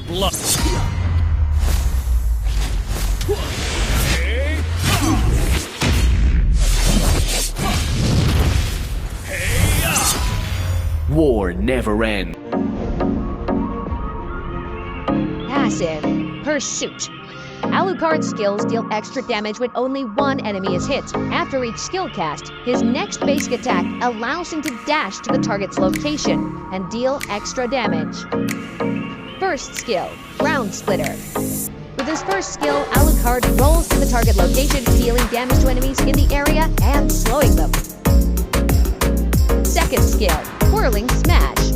blood. War never ends. Passive. Pursuit. Alucard's skills deal extra damage when only one enemy is hit. After each skill cast, his next basic attack allows him to dash to the target's location and deal extra damage. First skill, Ground Splitter. With his first skill, Alucard rolls to the target location, dealing damage to enemies in the area and slowing them. Second skill, Whirling Smash.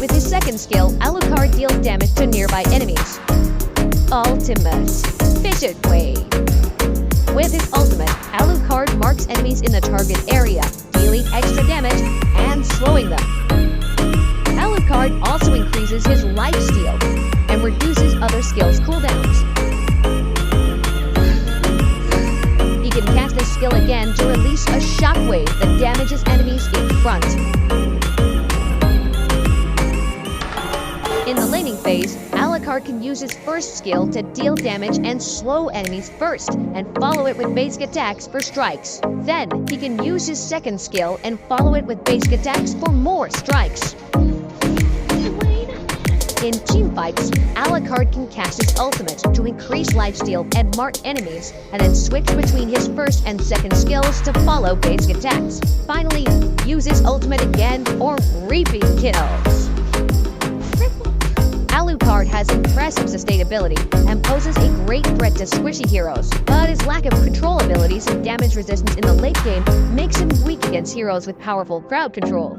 With his second skill, Alucard deals damage to nearby enemies. Ultimate, Fidget Wave. With his ultimate, Alucard marks enemies in the target area, dealing extra damage and slowing them. Alucard also increases his Lifesteal and reduces other skills' cooldowns. He can cast this skill again to release a shockwave that damages enemies in front. In the laning phase, Alucard can use his first skill to deal damage and slow enemies first, and follow it with basic attacks for strikes. Then, he can use his second skill and follow it with basic attacks for more strikes. In teamfights, Alucard can cast his ultimate to increase lifesteal and mark enemies, and then switch between his first and second skills to follow basic attacks. Finally, use his ultimate again for reaping kills. Alucard has impressive sustainability and poses a great threat to squishy heroes, but his lack of control abilities and damage resistance in the late game makes him weak against heroes with powerful crowd control.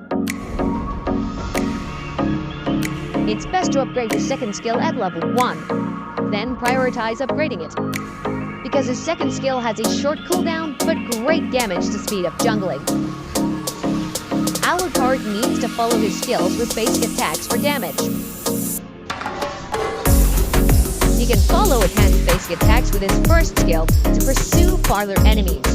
It's best to upgrade his second skill at level 1, then prioritize upgrading it, because his second skill has a short cooldown but great damage to speed up jungling. Alucard needs to follow his skills with basic attacks for damage. He can follow enhanced basic attacks with his first skill to pursue farther enemies.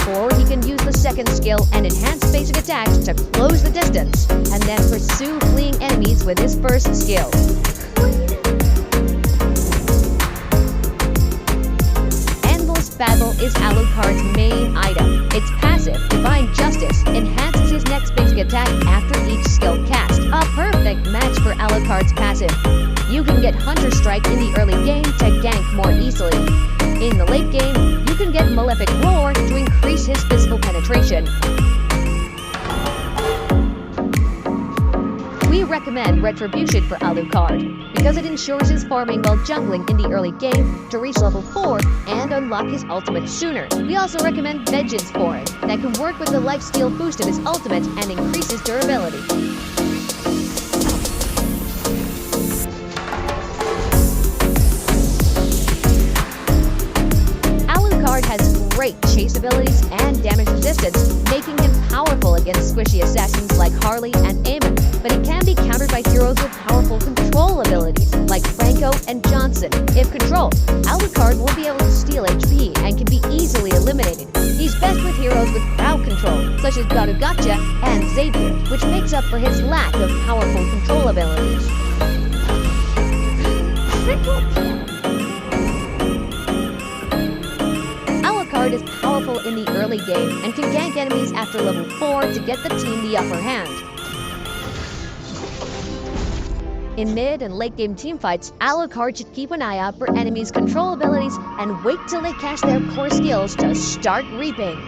Or he can use the second skill and enhanced basic attacks to close the distance, and then pursue fleeing enemies with his first skill. Endless Battle is Alucard's main item. Its passive, Divine Justice, enhances his next basic attack after each skill cast. A perfect match for Alucard's passive. You can get Hunter Strike in the early game to gank more easily. In the late game, you can get Malefic Roar to increase his physical penetration. We recommend Retribution for Alucard, because it ensures his farming while jungling in the early game to reach level 4 and unlock his ultimate sooner. We also recommend Vengeance for him, that can work with the lifesteal boost of his ultimate and increase his durability. Alucard has great chase abilities and damage resistance, making him powerful against squishy assassins like Harley and Eamon, but he can be countered by heroes with powerful control abilities like Franco and Johnson. If controlled, Alucard will be able to steal HP and can be easily eliminated. He's best with heroes with crowd control, such as Garugacha and Xavier, which makes up for his lack of powerful control abilities. Alucard is powerful in the early game and can gank enemies after level 4 to get the team the upper hand. In mid and late game teamfights, Alucard should keep an eye out for enemies' control abilities and wait till they cast their core skills to start reaping.